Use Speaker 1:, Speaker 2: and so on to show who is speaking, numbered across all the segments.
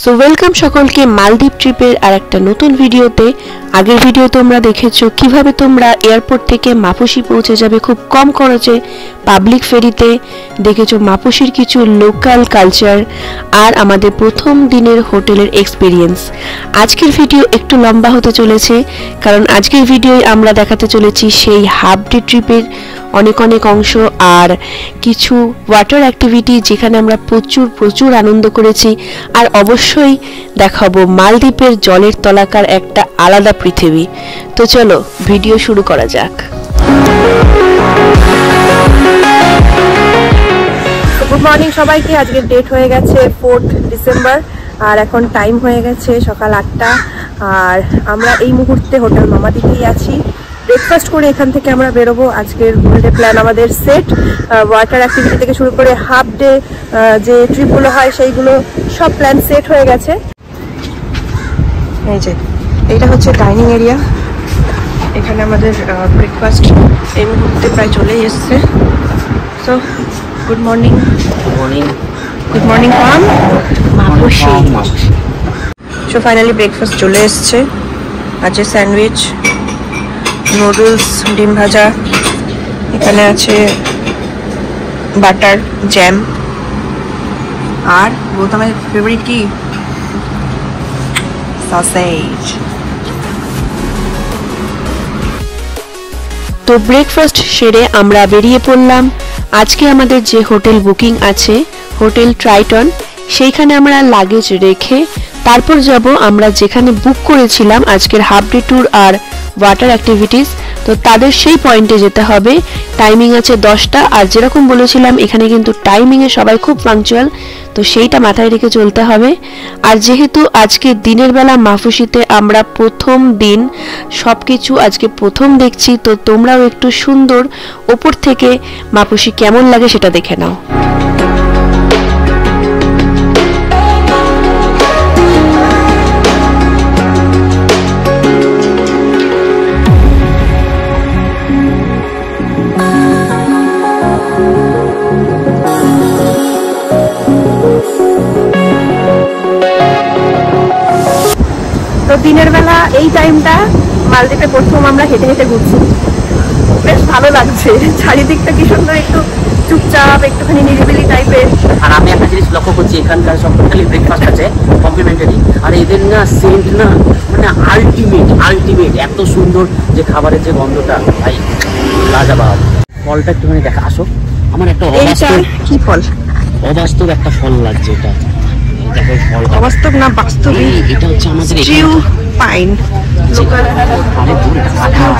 Speaker 1: So welcome সকলকে মালদ্বীপ ট্রিপের আরেকটা নতুন ভিডিওতে। আগের ভিডিও তোমরা দেখেছো কিভাবে তোমরা এয়ারপোর্ট থেকে মাপুসি পৌঁছে যাবে খুব কম খরচে পাবলিক ফেরিতে। দেখেছো মাপুসির কিছু লোকাল কালচার আর আমাদের প্রথম দিনের হোটেলের এক্সপিরিয়েন্স। আজকের ভিডিও একটু লম্বা হতে চলেছে কারণ আজকের ভিডিওয় আমরা দেখাতে চলেছি সেই হাফ ডে ট্রিপের অনেক অংশ আর কিছু ওয়াটার অ্যাক্টিভিটি যেখানে আমরা প্রচুর আনন্দ করেছি। আর অবশ্যই দেখাবো মালদ্বীপের জলের তলাকার একটা আলাদা পৃথিবী। তো চলো ভিডিও শুরু করা যাক। গুড মর্নিং সবাইকে। আজকের ডেট হয়ে গেছে 4 ডিসেম্বর আর এখন টাইম হয়ে গেছে সকাল 8টা। আর আমরা এই মুহূর্তে হোটেল মামাদিতেই আছি। ব্রেকফাস্ট করে এখান থেকে আমরা বেরোবো। আজকের ফুল ডে প্ল্যান আমাদের সেট। ওয়াটার অ্যাক্টিভিটি থেকে শুরু করে হাফ ডে যে ট্রিপগুলো হয় সেইগুলো সব প্ল্যান সেট হয়ে গেছে। এই যে এইটা হচ্ছে ডাইনিং এরিয়া। এখানে আমাদের ব্রেকফাস্ট এই মুহূর্তে প্রায় চলেই এসছে। So good morning. Good morning from Mapusa. So finally breakfast চলে এসছে। আছে স্যান্ডউইচ, নুডলস, ডিম ভাজা, এখানে আছে বাটার জ্যাম আর বলতে আমার ফেভারিট কি সসেজ। তো ব্রেকফাস্ট সেরে আমরা বেরিয়ে পড়লাম। আজকে আমাদের যে হোটেল বুকিং আছে হোটেল ট্রাইটন, সেইখানে আমরা লাগেজ রেখে তারপর যাব আমরা যেখানে বুক করেছিলাম আজকের হাফ ডে ট্যুর আর ওয়াটার অ্যাক্টিভিটিস। তো তাদের সেই পয়েন্টে যেতে হবে। টাইমিং আছে 10টা আর যেরকম বলেছিলাম এখানে কিন্তু টাইমিংয়ে সবাই খুব পাংচুয়াল, তো সেইটা মাথায় রেখে চলতে হবে। আর যেহেতু আজকে দিনের বেলা মাপুসিতে আমরা প্রথম দিন সব কিছু আজকে প্রথম দেখছি, তো তোমরাও একটু সুন্দর ওপর থেকে মাপুসি কেমন লাগে সেটা দেখে নাও। দিনের বেলা এই টাইমটা মালদ্বীপে প্রথম আমরা হেঁটে হেঁটে ঘুরছি, বেশ ভালো লাগছে। চারিদিকটা কি সুন্দর, একটু চুপচাপ, একটুখানি নিরিবিলি টাইপের।
Speaker 2: আর আমি একটা জিনিস লক্ষ্য করছি, এখানকার সব টোটালি ব্রেকফাস্ট আছে কমপ্লিমেন্টারি। আর এদের না সেন্ট না মানে আলটিমেট এত সুন্দর যে খাবারের যে গন্ধটা ভাই লাজবাব। ফলটা একটুখানি দেখা আসো। আমার একটা
Speaker 1: কি ফল,
Speaker 2: অবাস্তব একটা ফল লাগছে এটা। দেখো ফলটা
Speaker 1: অবাস্তব না বাস্তব।
Speaker 2: এটা হচ্ছে আমাদের
Speaker 1: পাইন,
Speaker 2: আরে দূর কাঁঠাল,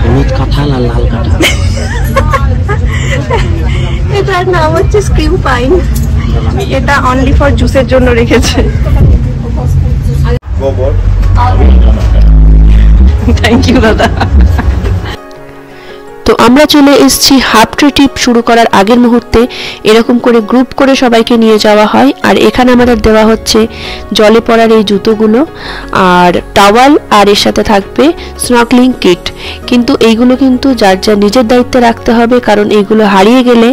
Speaker 2: হলুদ কাঁঠাল আর লাল কাঁঠাল।
Speaker 1: এটার নাম হচ্ছে স্ক্রিউ পাইন। এটা অনলি ফর জুসের জন্য রেখেছে। থ্যাংক ইউ দাদা। তো আমরা চলে এসেছি হাফ ডে ট্রিপ শুরু করার আগের মুহূর্তে। এরকম করে গ্রুপ করে সবাইকে নিয়ে যাওয়া হয় আর এখানে আমাদের দেওয়া হচ্ছে জলে পড়ার এই জুতোগুলো আর টাওয়াল, আর এর সাথে থাকবে স্নর্কেলিং কিট। কিন্তু এইগুলো কিন্তু যার যার নিজের দায়িত্বে রাখতে হবে, কারণ এইগুলো হারিয়ে গেলে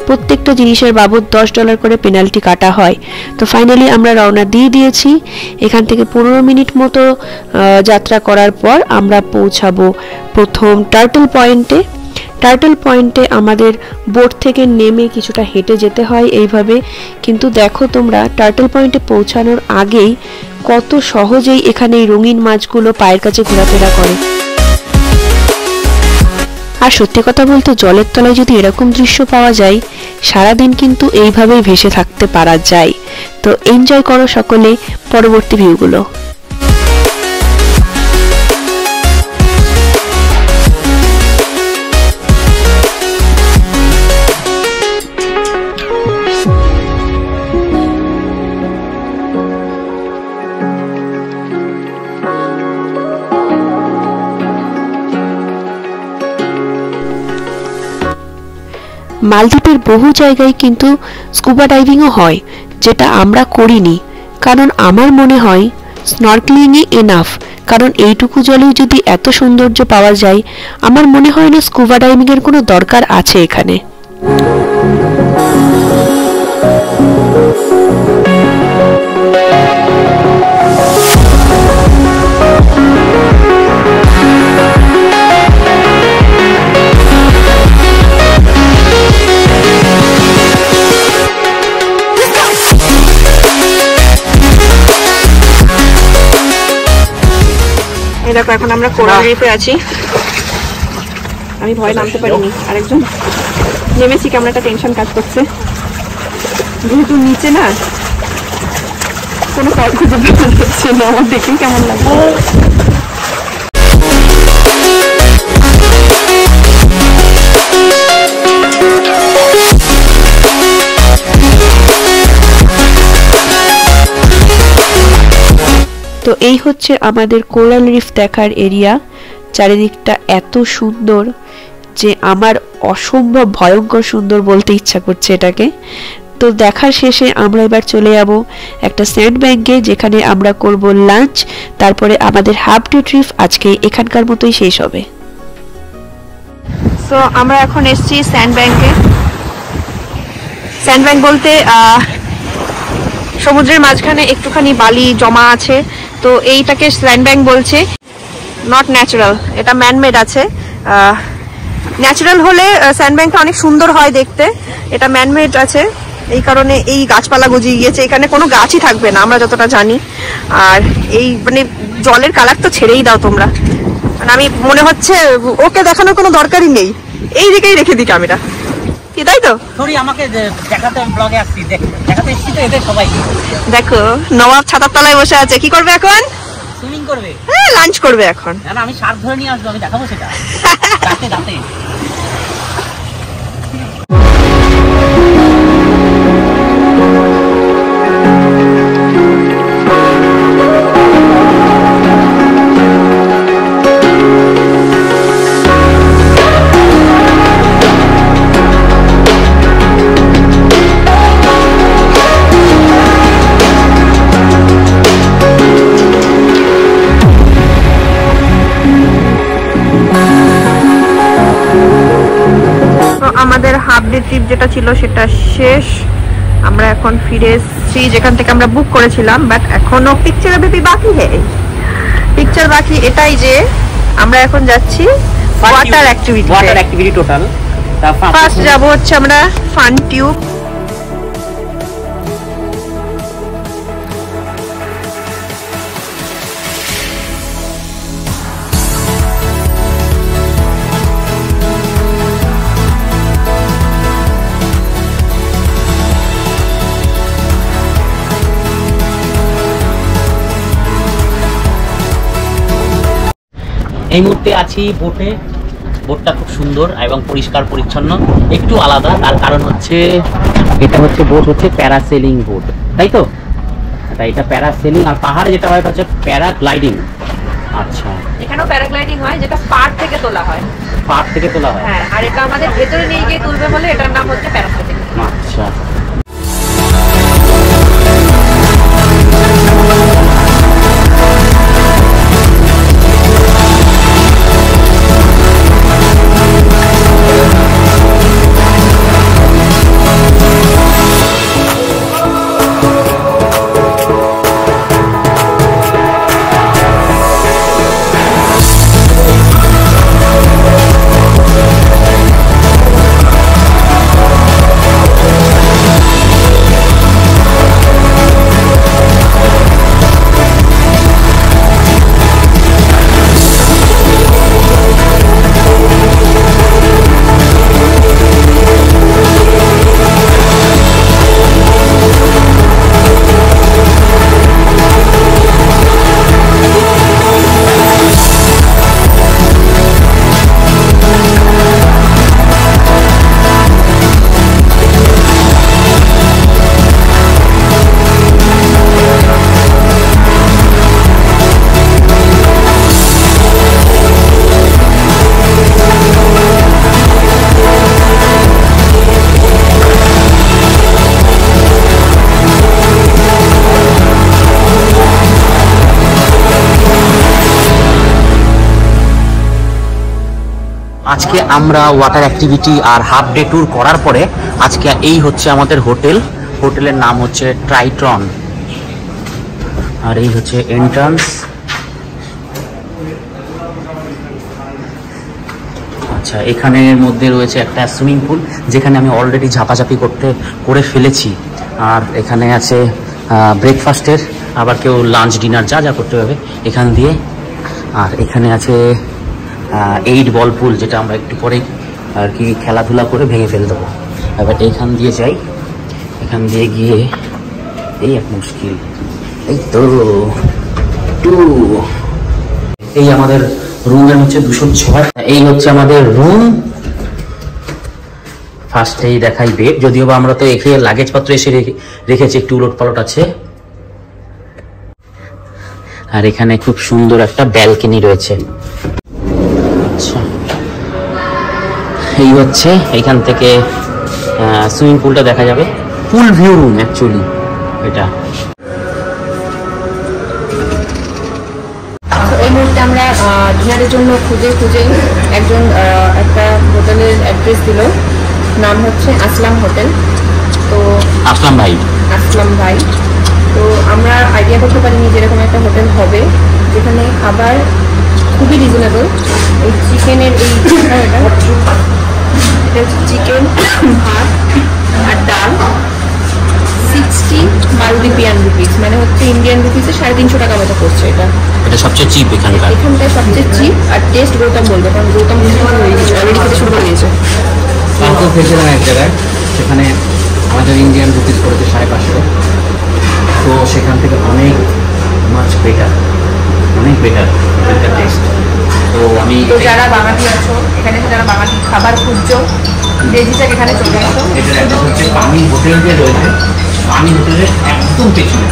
Speaker 1: প্রত্যেকটা জিনিসের বাবদ $10 করে পেনাল্টি কাটা হয়। তো ফাইনালি আমরা রওনা দিয়ে দিয়েছি। এখান থেকে 15 মিনিট মতো যাত্রা করার পর আমরা পৌঁছাবো প্রথম টার্টল পয়েন্টে। টার্টল পয়েন্টে আমাদের বোট থেকে নেমে কিছুটা হেঁটে যেতে হয় এইভাবে। কিন্তু দেখো তোমরা টার্টল পয়েন্টে পৌঁছানোর আগেই কত সহজেই এখানে এই রঙিন মাছগুলো পায়ের কাছে ঘোরাফেরা করে। আর সত্যি কথা বলতে জলের তলায় যদি এরকম দৃশ্য পাওয়া যায় সারাদিন কিন্তু এইভাবেই ভেসে থাকতে পারা যায়। তো এনজয় করো সকলে পরবর্তী ভিউগুলো। মালদ্বীপের বহু জায়গায় কিন্তু স্কুবা ডাইভিংও হয়, যেটা আমরা করিনি। কারণ আমার মনে হয় স্নর্কেলিংই এনাফ, কারণ এইটুকু জলেই যদি এত সৌন্দর্য পাওয়া যায় আমার মনে হয় না স্কুবা ডাইভিংয়ের কোনো দরকার আছে এখানে। এই দেখো এখন আমরা কোরাল রিফে আছি। আমি ভয় নামতে পারিনি, আরেকজন নেমেছি, কেমন একটা টেনশন কাজ করছে যেহেতু নিচে না কোনো কাজ খুঁজে পাওয়া যাচ্ছে না। আমার দেখেই কেমন লাগবে। তো এই হচ্ছে আমাদের কোরাল রিফ দেখার এরিয়া। চারিদিকটা এত সুন্দর যে আমার অসম্ভব ভয়ঙ্কর সুন্দর বলতে ইচ্ছা করছে এটাকে। তো দেখার শেষে আমরা এবার চলে যাব একটা স্যান্ড ব্যাংকে, যেখানে আমরা করব লাঞ্চ। তারপরে আমাদের হাফ ডে ট্রিপ আজকে এখানকার মতোই শেষ হবে। সো আমরা এখন এসেছি স্যান্ড ব্যাংকে। স্যান্ড ব্যাংক বলতে সমুদ্রের মাঝখানে একটুখানি বালি জমা আছে, তো এইটাকে স্যান্ড ব্যাংক বলছে। নট ন্যাচারাল, এটা ম্যানমেড আছে। ন্যাচারাল হলে স্যান্ড ব্যাংকটা অনেক সুন্দর হয় দেখতে, এটা ম্যানমেড আছে এই কারণে এই গাছপালা গজিয়ে গিয়েছে। এখানে কোনো গাছই থাকবে না আমরা যতটা জানি। আর এই মানে জলের কালার তো ছেড়েই দাও তোমরা, মানে আমি মনে হচ্ছে ওকে দেখানোর কোনো দরকারই নেই, এই দিকেই রেখে দিই ক্যামেরা, কি তাই তো?
Speaker 2: আমাকে দেখাতে ব্লগে আসছি, দেখাতে এসছি তো এদের সবাই।
Speaker 1: দেখো নবাব ছাতার তলায় বসে আছে, কি করবে এখন?
Speaker 2: সুইমিং করবে।
Speaker 1: হ্যাঁ লাঞ্চ করবে এখন।
Speaker 2: না আমি শার্ট ধরে নিয়ে আসবো, আমি দেখাবো সেটা রাতে রাতে।
Speaker 1: আমাদের হাফ ডে ট্রিপ যেটা ছিল সেটা শেষ। আমরা এখন ফিরে এসেছি যেখান থেকে আমরা বুক করেছিলাম, বাট এখনো পিকচার বাকি হ্যাঁ, পিকচার বাকি এটাই যে আমরা এখন যাচ্ছি ওয়াটার অ্যাক্টিভিটি
Speaker 2: টোটাল।
Speaker 1: ফার্স্ট যাবো হচ্ছে আমরা ফান টিউব।
Speaker 2: এই মুহূর্তে আছি বোটে। বোটটা খুব সুন্দর এবং পরিষ্কার পরিচ্ছন্ন, একটু আলাদা। তার কারণ হচ্ছে এটা হচ্ছে বোট হচ্ছে প্যারাসেলিং বোট, তাই তো? এটা প্যারাসেলিং, আর পাহাড়ে যেটা হয় হচ্ছে প্যারাগ্লাইডিং। আচ্ছা,
Speaker 1: এখানেও প্যারাগ্লাইডিং হয়, যেটা পাড় থেকে তোলা হয়।
Speaker 2: পাহাড় থেকে তোলা হয়,
Speaker 1: হ্যাঁ, আর এটা আমাদের ভেতরে নিয়ে গিয়ে তুলবে বলে এটার নাম হচ্ছে প্যারাসেলিং।
Speaker 2: আচ্ছা। আজকে আমরা ওয়াটার অ্যাক্টিভিটি আর হাফ ডে ট্যুর করার পরে আজকে এই হচ্ছে আমাদের হোটেল। হোটেলের নাম হচ্ছে ট্রাইটন, আর এই হচ্ছে এন্ট্রান্স। আচ্ছা, এখানের মধ্যে রয়েছে একটা সুইমিং পুল, যেখানে আমি অলরেডি ঝাপাঝাপি করে ফেলেছি। আর এখানে আছে ব্রেকফাস্টের, আবার কেউ লাঞ্চ ডিনার যা যা করতে হবে এখান দিয়ে আর এখানে আছে 8 বল পুল, যেটা আমরা একটু পরে আর কি খেলাধুলা করে ভেঙে ফেলে দেবো। এবার এইখান দিয়ে যাই, এখান দিয়ে গিয়ে এই এক মুশকিল, এই তো এই আমাদের রুমের হচ্ছে 206। এই হচ্ছে আমাদের রুম। ফার্স্টেই দেখাই বেড, যদিও বা আমরা তো এখানে লাগেজ পত্র এসে রেখেছি, একটু উলট পালট আছে। আর এখানে খুব সুন্দর একটা ব্যালকনি রয়েছে। আচ্ছা, এই হচ্ছে এইখান থেকে সুইমিং পুলটা দেখা যাবে, ফুল ভিউ রুম অ্যাকচুয়ালি এটা।
Speaker 3: এই মুহূর্তে আমরা ডিনারের জন্য খুঁজে একটা হোটেলের অ্যাড্রেস দিল, নাম হচ্ছে আসলাম হোটেল। তো
Speaker 2: আসলাম ভাই, তো আমরা আইডিয়া করতে পারিনি যেরকম একটা হোটেল হবে, যেখানে খাবার খুবই রিজনেবল। এই চিকেনের এটা হচ্ছে চিকেন ভাত আর ডাল, 60 মালদ্বীপিয়ান রুপিস, মানে হচ্ছে ইন্ডিয়ান রুপিসে 350 টাকা মতো পড়ছে। এটা সবচেয়ে চিপ এখানকার সবচেয়ে চিপ। আর টেস্ট গৌতম বলবে, কারণ গৌতম অলরেডি খেতে শুরু করে দিয়েছে।
Speaker 4: তারপর খেয়েছিলাম এক জায়গায়, সেখানে আমাদের ইন্ডিয়ান রুপিস পড়েছে 550, তো সেখান থেকে অনেক বেটার টেস্ট। তো আমি
Speaker 3: যারা বাঙালি আছো এখানে, যারা বাঙালি খাবার খুঁজছো, রেজিটাক এখানে চলে আসো।
Speaker 4: এটার একটা হচ্ছে পানি হোটেল যে রয়েছে, পানি হোটেলের একদম পেছনে,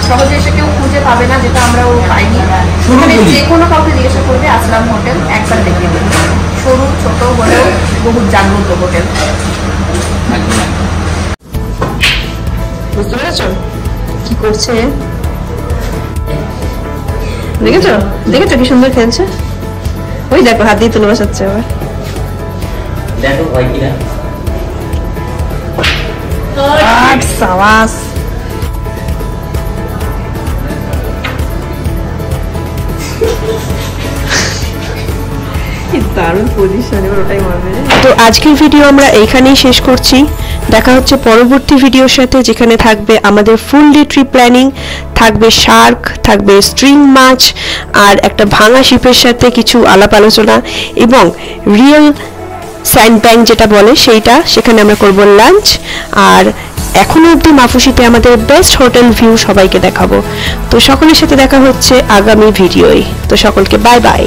Speaker 3: সহজে এসে কেউ খুঁজে পাবে না, যেটা আমরাও পাইনি। যে কোনো কাউকে জিজ্ঞাসা করবে আসলাম হোটেল, একবার দেখিয়ে দেবে। সরু ছোট হলেও বহু জাগ্রত হোটেল। বুঝতে পেরেছ কি করছে? দেখেছো কি সুন্দর খেলছে। ওই দেখো হাত দিয়ে তুলে বসাচ্ছে আবার।
Speaker 2: দেখো ভাই কিনা
Speaker 3: সাবাস। দারুণ পজিশন, এবার ওটাই মারবে।
Speaker 1: তো আজকের ভিডিও আমরা এইখানেই শেষ করছি। দেখা হচ্ছে পরবর্তী ভিডিওর সাথে, যেখানে থাকবে আমাদের ফুল ডে ট্রিপ প্ল্যানিং, থাকবে শার্ক, থাকবে স্ট্রিং মাছ, আর একটা ভাঙা শিপের সাথে কিছু আলাপ আলোচনা, এবং রিয়েল স্যান্ড ব্যাংক যেটা বলে সেইটা, সেখানে আমরা করব লাঞ্চ। আর এখনো অবধি মাফুসিতে আমাদের বেস্ট হোটেল ভিউ সবাইকে দেখাবো। তো সকলের সাথে দেখা হচ্ছে আগামী ভিডিওয়। তো সকলকে বাই বাই।